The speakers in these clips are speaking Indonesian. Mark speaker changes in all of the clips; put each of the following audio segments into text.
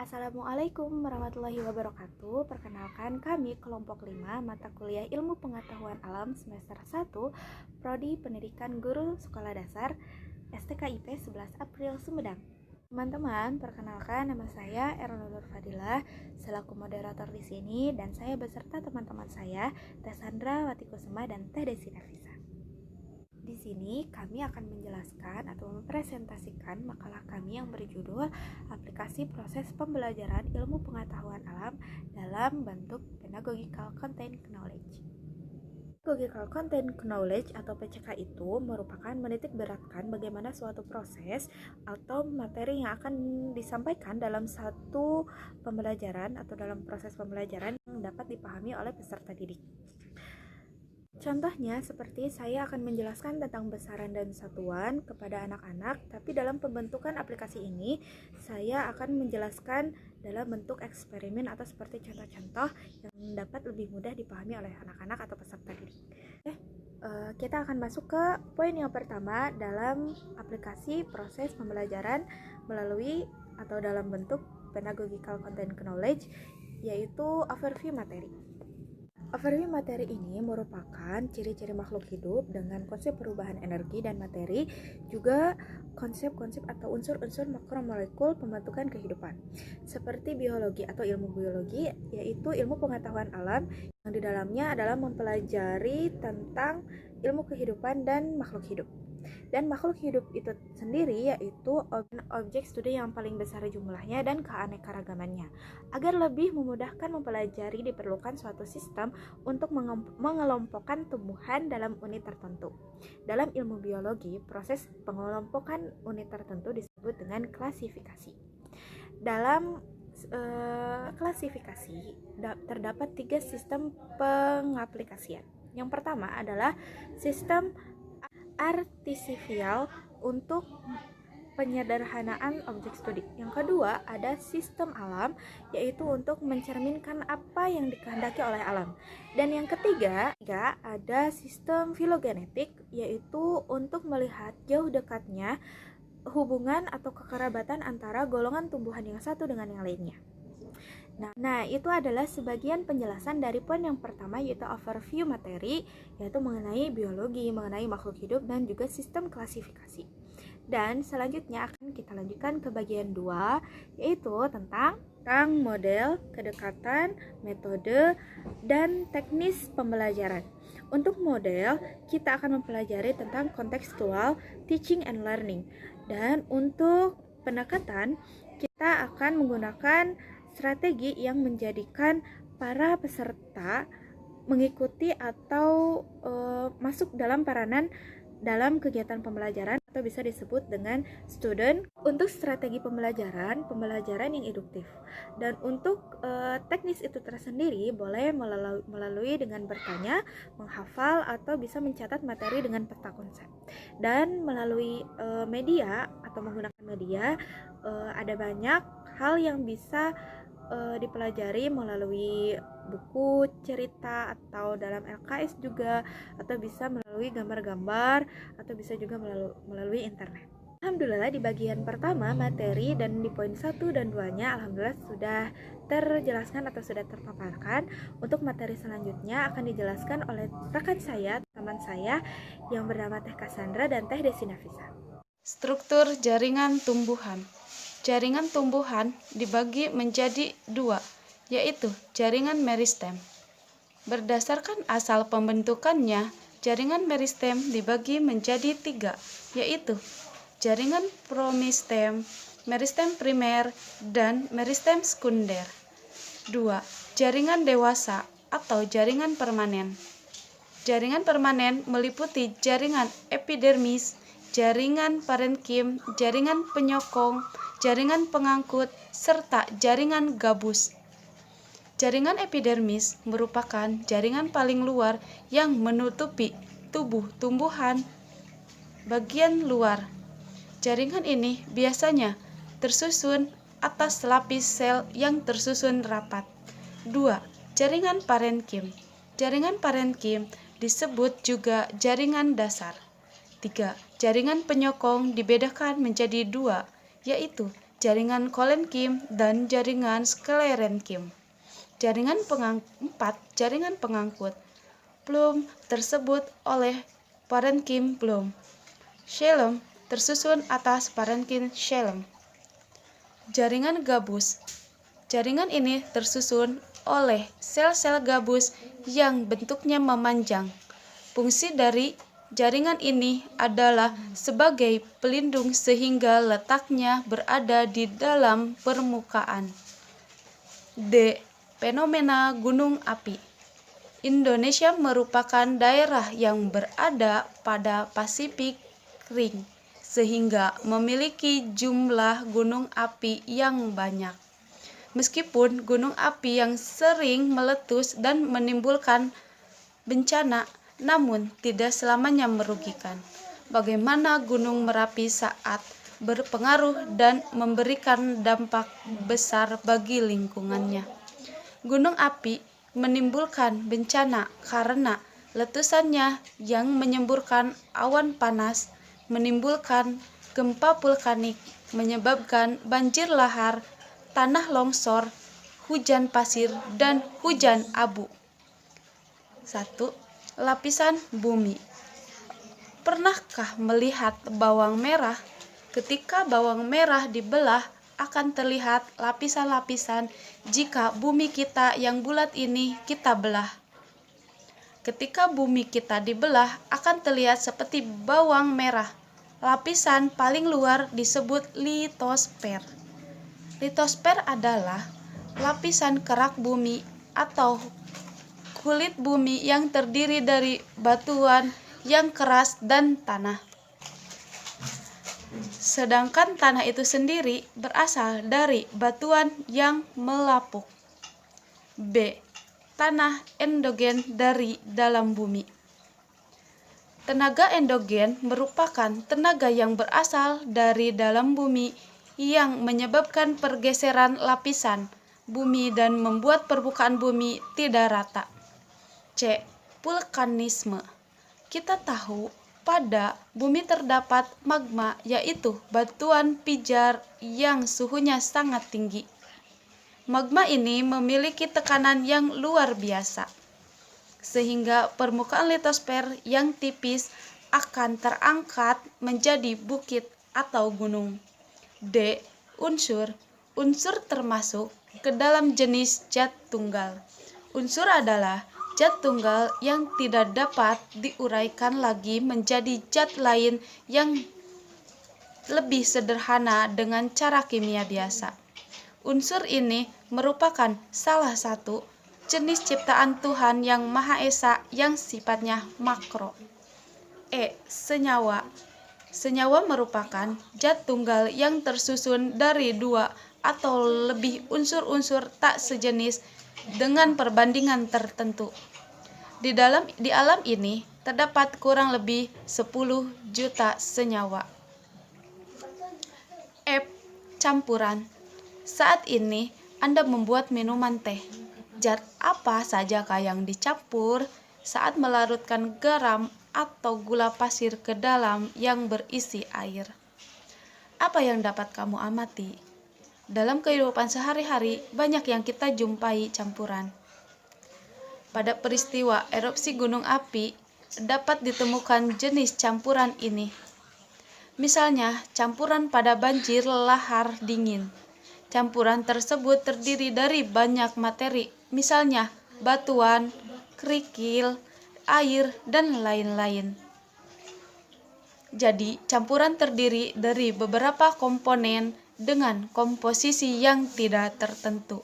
Speaker 1: Assalamualaikum warahmatullahi wabarakatuh. Perkenalkan, kami kelompok 5 mata kuliah Ilmu Pengetahuan Alam semester 1 Prodi Pendidikan Guru Sekolah Dasar STKIP 11 April Sumedang. Teman-teman, perkenalkan nama saya Erna Nur Fadilah selaku moderator di sini dan saya beserta teman-teman saya Teh Sandra Watikusuma dan Teh Desi Nafisa. Di sini kami akan menjelaskan atau mempresentasikan makalah kami yang berjudul Aplikasi Proses Pembelajaran Ilmu Pengetahuan Alam dalam bentuk Pedagogical Content Knowledge. Pedagogical Content Knowledge atau PCK itu merupakan menitik beratkan bagaimana suatu proses atau materi yang akan disampaikan dalam satu pembelajaran atau dalam proses pembelajaran yang dapat dipahami oleh peserta didik. Contohnya seperti saya akan menjelaskan tentang besaran dan satuan kepada anak-anak, tapi dalam pembentukan aplikasi ini saya akan menjelaskan dalam bentuk eksperimen atau seperti contoh-contoh yang dapat lebih mudah dipahami oleh anak-anak atau peserta didik. Kita akan masuk ke poin yang pertama dalam aplikasi proses pembelajaran melalui atau dalam bentuk pedagogical content knowledge, yaitu overview materi. Overview materi ini merupakan ciri-ciri makhluk hidup dengan konsep perubahan energi dan materi, juga konsep-konsep atau unsur-unsur makromolekul pembentukan kehidupan. Seperti biologi atau ilmu biologi, yaitu ilmu pengetahuan alam yang di dalamnya adalah mempelajari tentang ilmu kehidupan dan makhluk hidup. Dan makhluk hidup itu sendiri yaitu objek studi yang paling besar jumlahnya dan keanekaragamannya. Agar lebih memudahkan mempelajari diperlukan suatu sistem untuk mengelompokkan tumbuhan dalam unit tertentu. Dalam ilmu biologi, proses pengelompokan unit tertentu disebut dengan klasifikasi. Dalam klasifikasi terdapat 3 sistem pengaplikasian. Yang pertama adalah sistem artificial untuk penyederhanaan objek studi. Yang kedua ada sistem alam, yaitu untuk mencerminkan apa yang dikehendaki oleh alam. Dan yang ketiga ada sistem filogenetik, yaitu untuk melihat jauh dekatnya hubungan atau kekerabatan antara golongan tumbuhan yang satu dengan yang lainnya. Nah, itu adalah sebagian penjelasan dari poin yang pertama, yaitu overview materi, yaitu mengenai biologi, mengenai makhluk hidup, dan juga sistem klasifikasi. Dan selanjutnya akan kita lanjutkan ke bagian 2, yaitu tentang model, kedekatan, metode, dan teknis pembelajaran. Untuk model, kita akan mempelajari tentang kontekstual, teaching and learning. Dan untuk pendekatan, kita akan menggunakan strategi yang menjadikan para peserta mengikuti atau masuk dalam peranan dalam kegiatan pembelajaran atau bisa disebut dengan student. Untuk strategi pembelajaran yang induktif. Dan untuk teknis itu tersendiri boleh melalui dengan bertanya, menghafal, atau bisa mencatat materi dengan peta konsep. Dan melalui media atau menggunakan media ada banyak hal yang bisa dipelajari melalui buku, cerita, atau dalam LKS juga, atau bisa melalui gambar-gambar, atau bisa juga melalui internet. Alhamdulillah di bagian pertama materi dan di poin 1 dan 2-nya alhamdulillah sudah terjelaskan atau sudah terpaparkan. Untuk materi selanjutnya akan dijelaskan oleh rekan saya, teman saya yang bernama Teh Cassandra dan Teh Desi Nafisa.
Speaker 2: Struktur jaringan tumbuhan. Jaringan tumbuhan dibagi menjadi 2, yaitu jaringan meristem. Berdasarkan asal pembentukannya, jaringan meristem dibagi menjadi 3, yaitu jaringan promistem, meristem primer, dan meristem sekunder. 2. Jaringan dewasa atau jaringan permanen. Jaringan permanen meliputi jaringan epidermis, jaringan parenkim, jaringan penyokong, jaringan pengangkut, serta jaringan gabus. Jaringan epidermis merupakan jaringan paling luar yang menutupi tubuh tumbuhan bagian luar. Jaringan ini biasanya tersusun atas lapis sel yang tersusun rapat. 2. Jaringan parenkim. Jaringan parenkim disebut juga jaringan dasar. 3. Jaringan penyokong dibedakan menjadi 2, yaitu jaringan kolenkim, dan jaringan sklerenkim. Jaringan pengangkut. Plum tersebut oleh parenkim plum. Xilem tersusun atas parenkim xilem. Jaringan gabus. Jaringan ini tersusun oleh sel-sel gabus yang bentuknya memanjang. Fungsi dari jaringan ini adalah sebagai pelindung sehingga letaknya berada di dalam permukaan. D. Fenomena gunung api. Indonesia merupakan daerah yang berada pada Pasifik Ring, sehingga memiliki jumlah gunung api yang banyak. Meskipun gunung api yang sering meletus dan menimbulkan bencana, namun tidak selamanya merugikan. Bagaimana Gunung Merapi saat berpengaruh dan memberikan dampak besar bagi lingkungannya. Gunung api menimbulkan bencana karena letusannya yang menyemburkan awan panas, menimbulkan gempa vulkanik, menyebabkan banjir lahar, tanah longsor, hujan pasir, dan hujan abu. 1. Lapisan bumi. Pernahkah melihat bawang merah? Ketika bawang merah dibelah, akan terlihat lapisan-lapisan jika bumi kita yang bulat ini kita belah. Ketika bumi kita dibelah, akan terlihat seperti bawang merah. Lapisan paling luar disebut litosfer. Litosfer adalah lapisan kerak bumi atau kulit bumi yang terdiri dari batuan yang keras dan tanah. Sedangkan tanah itu sendiri berasal dari batuan yang melapuk. B. Tanah endogen dari dalam bumi. Tenaga endogen merupakan tenaga yang berasal dari dalam bumi yang menyebabkan pergeseran lapisan bumi dan membuat permukaan bumi tidak rata. C. Vulkanisme. Kita tahu pada bumi terdapat magma, yaitu batuan pijar yang suhunya sangat tinggi. Magma ini memiliki tekanan yang luar biasa, sehingga permukaan litosfer yang tipis akan terangkat menjadi bukit atau gunung. D. Unsur. Unsur termasuk ke dalam jenis zat tunggal. Unsur adalah zat tunggal yang tidak dapat diuraikan lagi menjadi zat lain yang lebih sederhana dengan cara kimia biasa. Unsur ini merupakan salah satu jenis ciptaan Tuhan yang Maha Esa yang sifatnya makro. E. Senyawa. Senyawa merupakan zat tunggal yang tersusun dari 2 atau lebih unsur-unsur tak sejenis dengan perbandingan tertentu. Di alam ini terdapat kurang lebih 10 juta senyawa. F. Campuran. Saat ini Anda membuat minuman teh. Zat apa sajakah yang dicampur saat melarutkan garam atau gula pasir ke dalam yang berisi air? Apa yang dapat kamu amati? Dalam kehidupan sehari-hari, banyak yang kita jumpai campuran. Pada peristiwa erupsi gunung api, dapat ditemukan jenis campuran ini. Misalnya, campuran pada banjir lahar dingin. Campuran tersebut terdiri dari banyak materi, misalnya batuan, kerikil, air, dan lain-lain. Jadi, campuran terdiri dari beberapa komponen dengan komposisi yang tidak tertentu.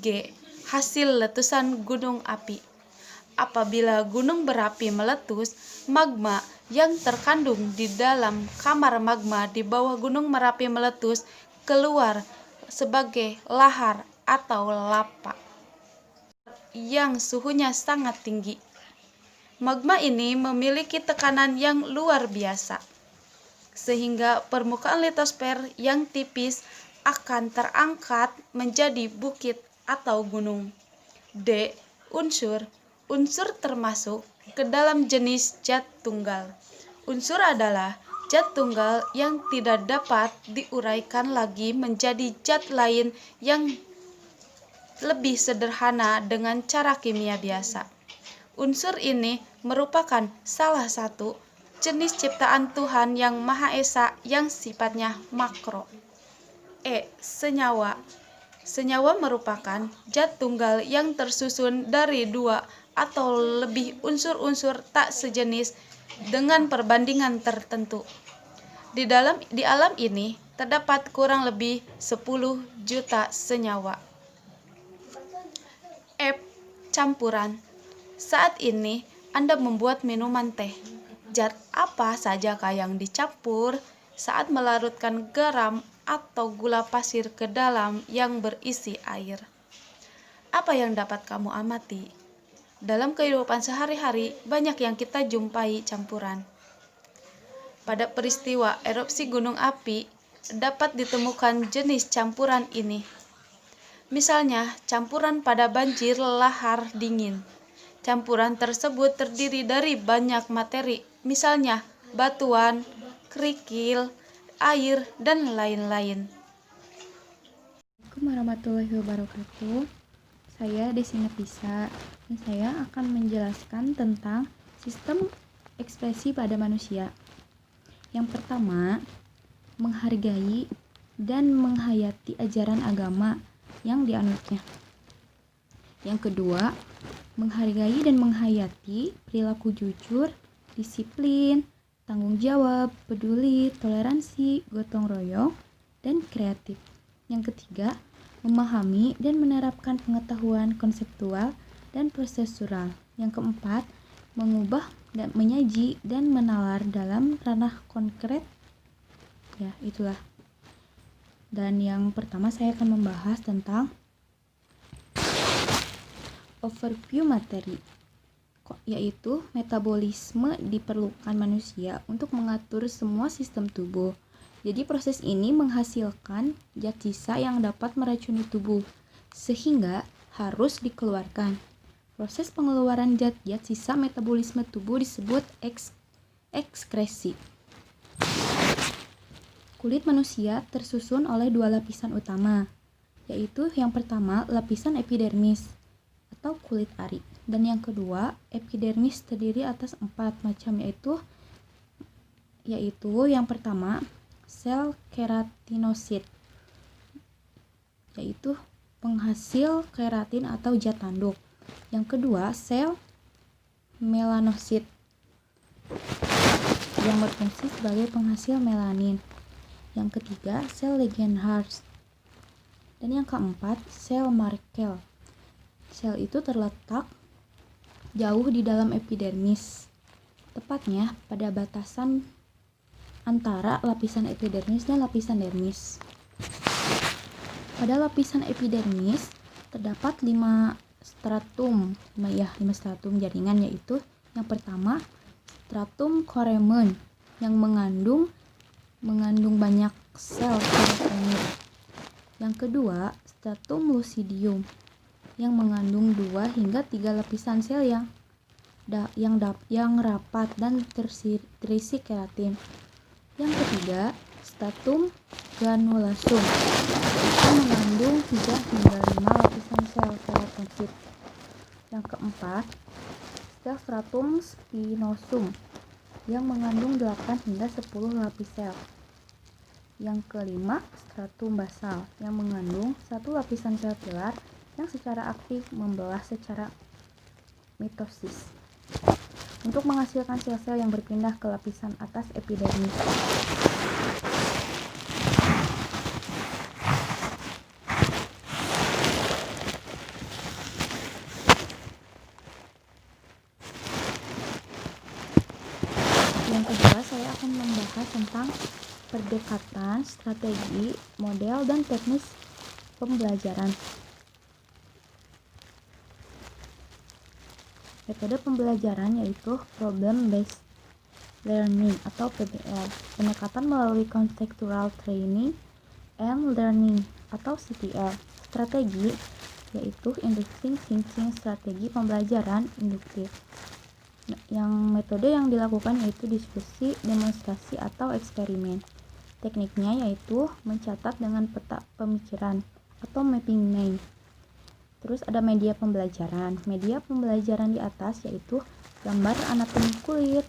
Speaker 2: G. Hasil letusan gunung api. Apabila gunung berapi meletus, magma yang terkandung di dalam kamar magma di bawah gunung Merapi meletus keluar sebagai lahar atau lava yang suhunya sangat tinggi. Magma ini memiliki tekanan yang luar biasa, sehingga permukaan litosfer yang tipis akan terangkat menjadi bukit atau gunung. D. Unsur. Unsur termasuk ke dalam jenis zat tunggal. Unsur adalah zat tunggal yang tidak dapat diuraikan lagi menjadi zat lain yang lebih sederhana dengan cara kimia biasa. Unsur ini merupakan salah satu jenis ciptaan Tuhan yang Maha Esa yang sifatnya makro. Senyawa. Senyawa merupakan zat tunggal yang tersusun dari 2 atau lebih unsur-unsur tak sejenis dengan perbandingan tertentu. Di alam ini terdapat kurang lebih 10 juta senyawa. Campuran. Saat ini Anda membuat minuman teh. Zat apa sajakah yang dicampur saat melarutkan garam atau gula pasir ke dalam yang berisi air? Apa yang dapat kamu amati? Dalam kehidupan sehari-hari, banyak yang kita jumpai campuran. Pada peristiwa erupsi gunung api, dapat ditemukan jenis campuran ini. Misalnya, campuran pada banjir lahar dingin. Campuran tersebut terdiri dari banyak materi, misalnya batuan, kerikil, air, dan lain-lain.
Speaker 3: Assalamualaikum warahmatullahi wabarakatuh. Saya Desi Nafisa dan saya akan menjelaskan tentang sistem ekspresi pada manusia. Yang pertama, menghargai dan menghayati ajaran agama yang dianutnya. Yang kedua, menghargai dan menghayati perilaku jujur, disiplin, tanggung jawab, peduli, toleransi, gotong royong, dan kreatif. Yang ketiga, memahami dan menerapkan pengetahuan konseptual dan prosesural. Yang keempat, mengubah dan menyaji dan menalar dalam ranah konkret. Ya, itulah. Dan yang pertama saya akan membahas tentang overview materi, yaitu metabolisme diperlukan manusia untuk mengatur semua sistem tubuh. Jadi proses ini menghasilkan zat sisa yang dapat meracuni tubuh, sehingga harus dikeluarkan. Proses pengeluaran zat-zat sisa metabolisme tubuh disebut ekskresi. Kulit manusia tersusun oleh 2 lapisan utama, yaitu yang pertama lapisan epidermis atau kulit ari, dan yang kedua epidermis terdiri atas 4 macam, yaitu yang pertama sel keratinosit, yaitu penghasil keratin atau zat tanduk. Yang kedua sel melanosit yang berfungsi sebagai penghasil melanin. Yang ketiga sel Langerhans, dan yang keempat sel Merkel. Sel itu terletak jauh di dalam epidermis, tepatnya pada batasan antara lapisan epidermis dan lapisan dermis. Pada lapisan epidermis terdapat 5 stratum jaringan, yaitu yang pertama stratum Koreman yang mengandung banyak sel kerotenir. Yang kedua stratum lucidium yang mengandung 2 hingga 3 lapisan sel yang rapat dan terisi keratin. Yang ketiga stratum granulosa yang mengandung 3 hingga 5 lapisan sel keratinosit. Yang keempat sel stratum spinosum yang mengandung 8 hingga 10 lapis sel. Yang kelima stratum basal yang mengandung 1 lapisan sel pilar yang secara aktif membelah secara mitosis untuk menghasilkan sel-sel yang berpindah ke lapisan atas epidermis. Yang kedua, saya akan membahas tentang pendekatan, strategi, model, dan teknis pembelajaran. Metode pembelajaran yaitu Problem Based Learning atau PBL, pendekatan melalui Contextual Training and Learning atau CTL, strategi yaitu Inducing Thinking, strategi pembelajaran induktif. Yang metode yang dilakukan yaitu diskusi, demonstrasi, atau eksperimen. Tekniknya yaitu mencatat dengan peta pemikiran atau mapping mind. Terus ada media pembelajaran. Media pembelajaran di atas yaitu gambar anatomi kulit,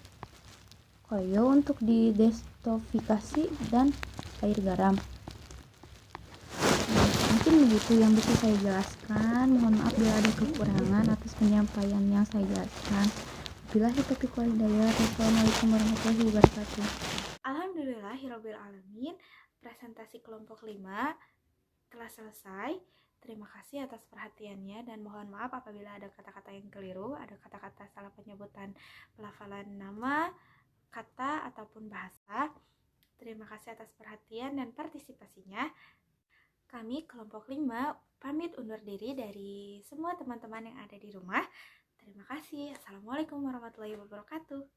Speaker 3: koyo untuk didetoksifikasi, dan air garam. Mungkin begitu yang bisa saya jelaskan. Mohon maaf bila ada kekurangan atas penyampaian yang saya jelaskan. Billahi taufiq wal hidayah. Wassalamualaikum warahmatullahi wabarakatuh.
Speaker 1: Alhamdulillahirabbil alamin. Presentasi kelompok 5 telah selesai. Terima kasih atas perhatiannya dan mohon maaf apabila ada kata-kata yang keliru, ada kata-kata salah penyebutan pelafalan nama, kata ataupun bahasa. Terima kasih atas perhatian dan partisipasinya. Kami kelompok 5 pamit undur diri dari semua teman-teman yang ada di rumah. Terima kasih. Assalamualaikum warahmatullahi wabarakatuh.